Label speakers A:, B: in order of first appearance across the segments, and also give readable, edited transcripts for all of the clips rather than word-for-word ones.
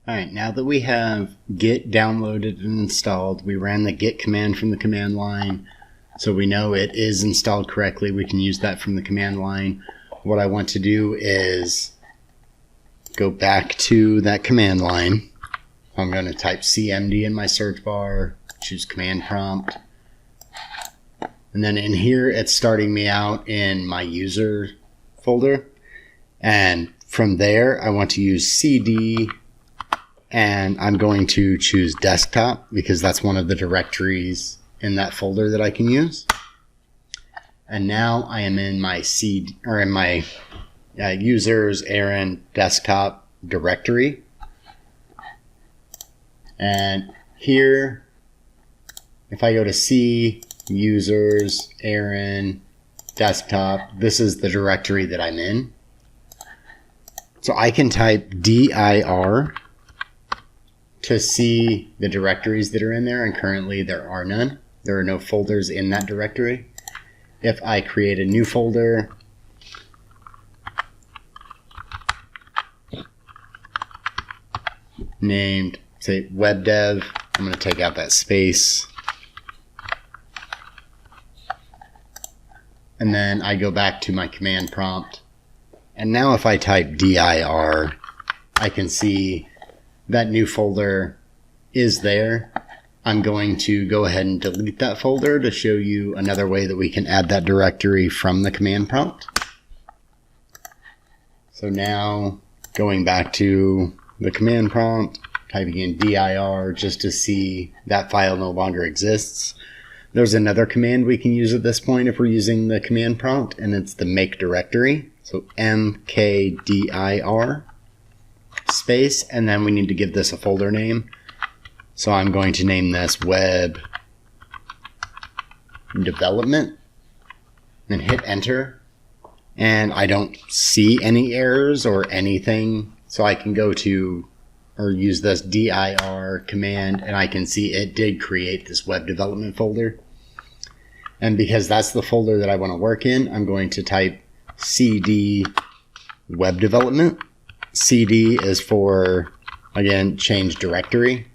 A: Alright, now that we have Git downloaded and installed, we ran the Git command from the command line, so we know it is installed correctly. We can use that from the command line. What I want to do is go back to that command line. I'm going to type cmd in my search bar, choose command prompt, and then in here it's starting me out in my user folder, and from there I want to use cd, and I'm going to choose desktop because that's one of the directories in that folder that I can use. And now I am in my users Aaron desktop directory. And here, if I go to C, users, Aaron, desktop, this is the directory that I'm in. So I can type dir to see the directories that are in there, and currently there are none. There are no folders in that directory. If I create a new folder, named, say, web dev, I'm going to take out that space. And then I go back to my command prompt. And now if I type dir, I can see that new folder is there. I'm going to go ahead and delete that folder to show you another way that we can add that directory from the command prompt. So now going back to the command prompt, typing in dir just to see that file no longer exists. There's another command we can use at this point if we're using the command prompt, and it's the make directory. So mkdir space, and then we need to give this a folder name. So I'm going to name this web development and hit enter. And I don't see any errors or anything, so I can go to or use this dir command, and I can see it did create this web development folder. And because that's the folder that I want to work in, I'm going to type cd web development. CD is for, again, change directory.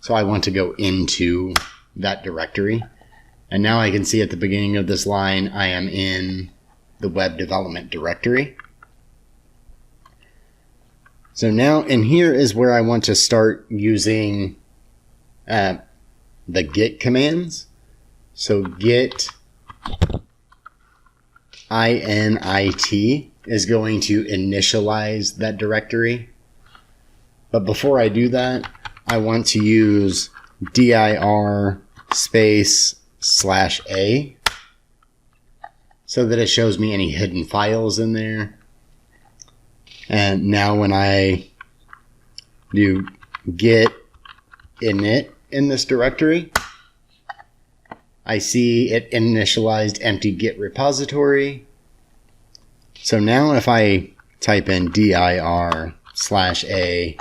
A: So I want to go into that directory. And now I can see at the beginning of this line, I am in the web development directory. So now in here is where I want to start using the git commands. So git init is going to initialize that directory. But before I do that, I want to use dir space /a so that it shows me any hidden files in there. And now when I do git init in this directory, I see it initialized empty git repository. So now if I type in dir /a,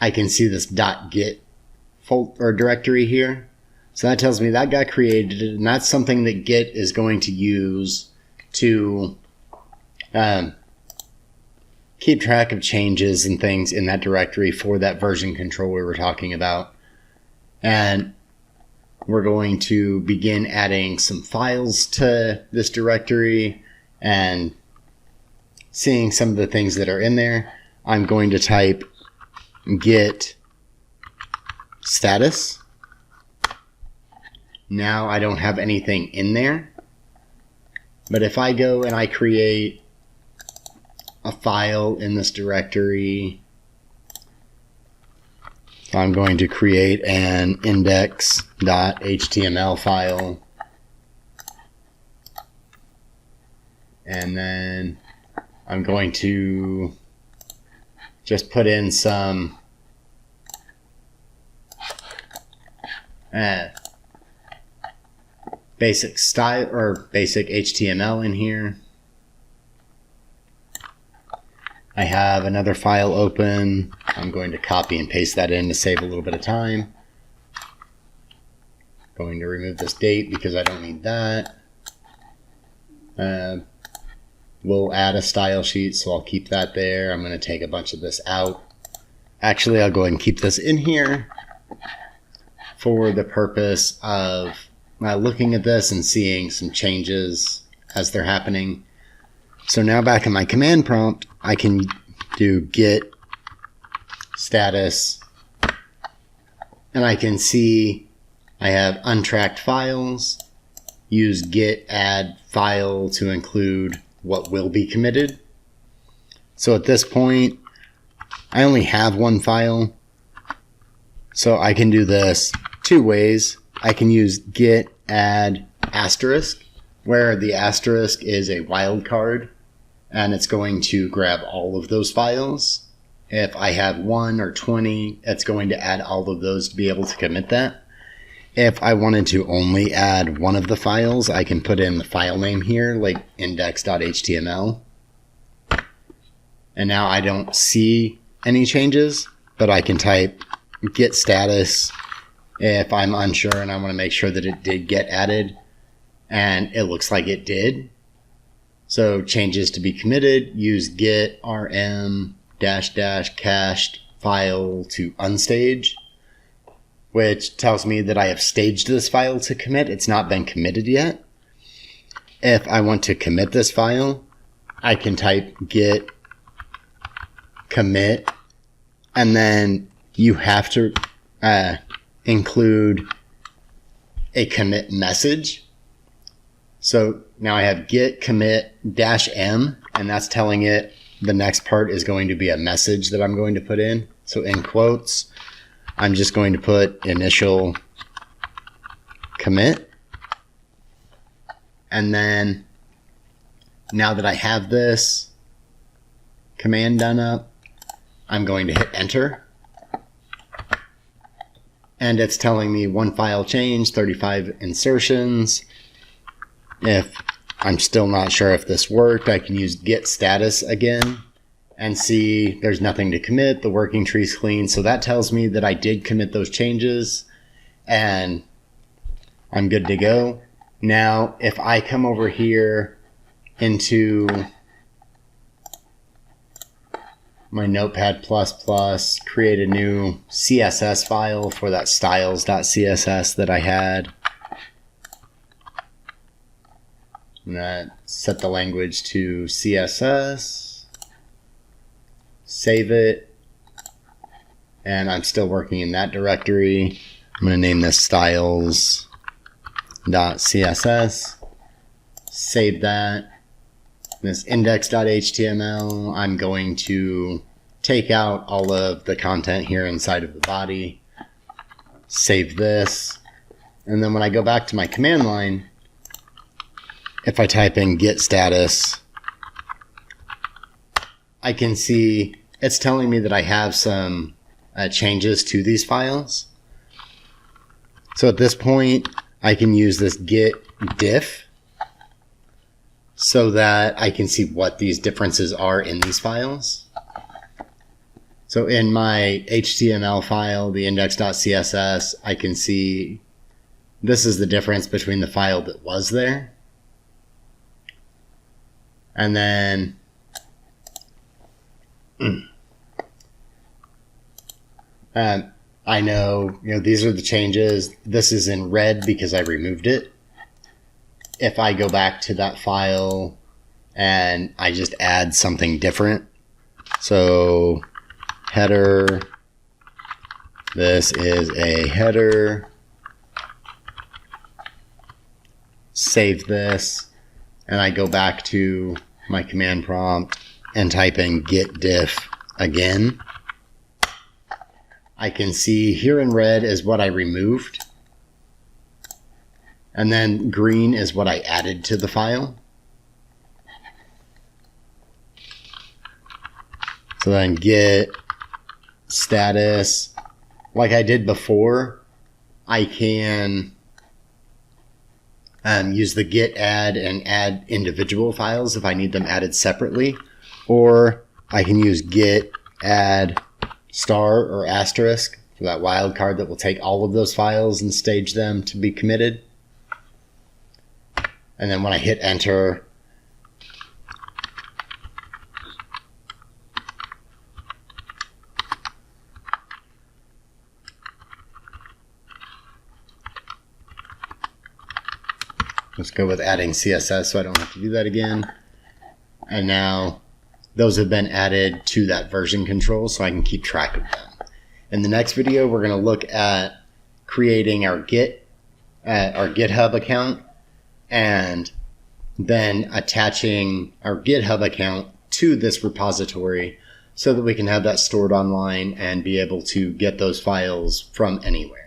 A: I can see this .git folder or directory here. So that tells me that got created, and that's something that Git is going to use to keep track of changes and things in that directory for that version control we were talking about. And we're going to begin adding some files to this directory and seeing some of the things that are in there. I'm going to type Git Status. Now I don't have anything in there. But if I go and I create a file in this directory, I'm going to create an index.html file. And then I'm going to just put in some basic style or basic HTML in here. I have another file open. I'm going to copy and paste that in to save a little bit of time. Going to remove this date because I don't need that. we'll add a style sheet, so I'll keep that there. I'm going to take a bunch of this out. Actually, I'll go ahead and keep this in here for the purpose of looking at this and seeing some changes as they're happening. So now back in my command prompt, I can do Git Status, and I can see I have untracked files. Use Git Add file to include what will be committed. So at this point, I only have one file. So I can do this two ways. I can use Git Add asterisk, where the asterisk is a wildcard, and it's going to grab all of those files. If I have 1 or 20, it's going to add all of those to be able to commit that. If I wanted to only add one of the files, I can put in the file name here, like index.html. And now I don't see any changes, but I can type Git Status if I'm unsure and I want to make sure that it did get added, and it looks like it did. So changes to be committed, use git rm -- cached file to unstage, which tells me that I have staged this file to commit. It's not been committed yet. If I want to commit this file, I can type git commit, and then you have to include a commit message. So now I have git commit -m, and that's telling it the next part is going to be a message that I'm going to put in. So in quotes, I'm just going to put initial commit. And then now that I have this command done up, I'm going to hit enter. And it's telling me one file change, 35 insertions. If I'm still not sure if this worked, I can use Git Status again and see there's nothing to commit. The working tree's clean. So that tells me that I did commit those changes and I'm good to go. Now, if I come over here into my Notepad++, create a new CSS file for that styles.css that I had, and that set the language to CSS, save it, and I'm still working in that directory. I'm going to name this styles.css, save that. This index.html, I'm going to take out all of the content here inside of the body, save this, and then when I go back to my command line, if I type in git status, I can see it's telling me that I have some changes to these files. So at this point, I can use this Git Diff so that I can see what these differences are in these files. So in my HTML file, the index.css, I can see this is the difference between the file that was there. And then I know, these are the changes. This is in red because I removed it. If I go back to that file and I just add something different, so header, this is a header, save this, and I go back to my command prompt and type in git diff again, I can see here in red is what I removed, and then green is what I added to the file. So then git status, like I did before, I can use the Git Add and add individual files if I need them added separately, or I can use Git Add star or asterisk for that wildcard that will take all of those files and stage them to be committed. And then when I hit enter, Let's go with adding CSS so I don't have to do that again. And now those have been added to that version control so I can keep track of them. In the next video, we're going to look at creating our GitHub account and then attaching our GitHub account to this repository so that we can have that stored online and be able to get those files from anywhere.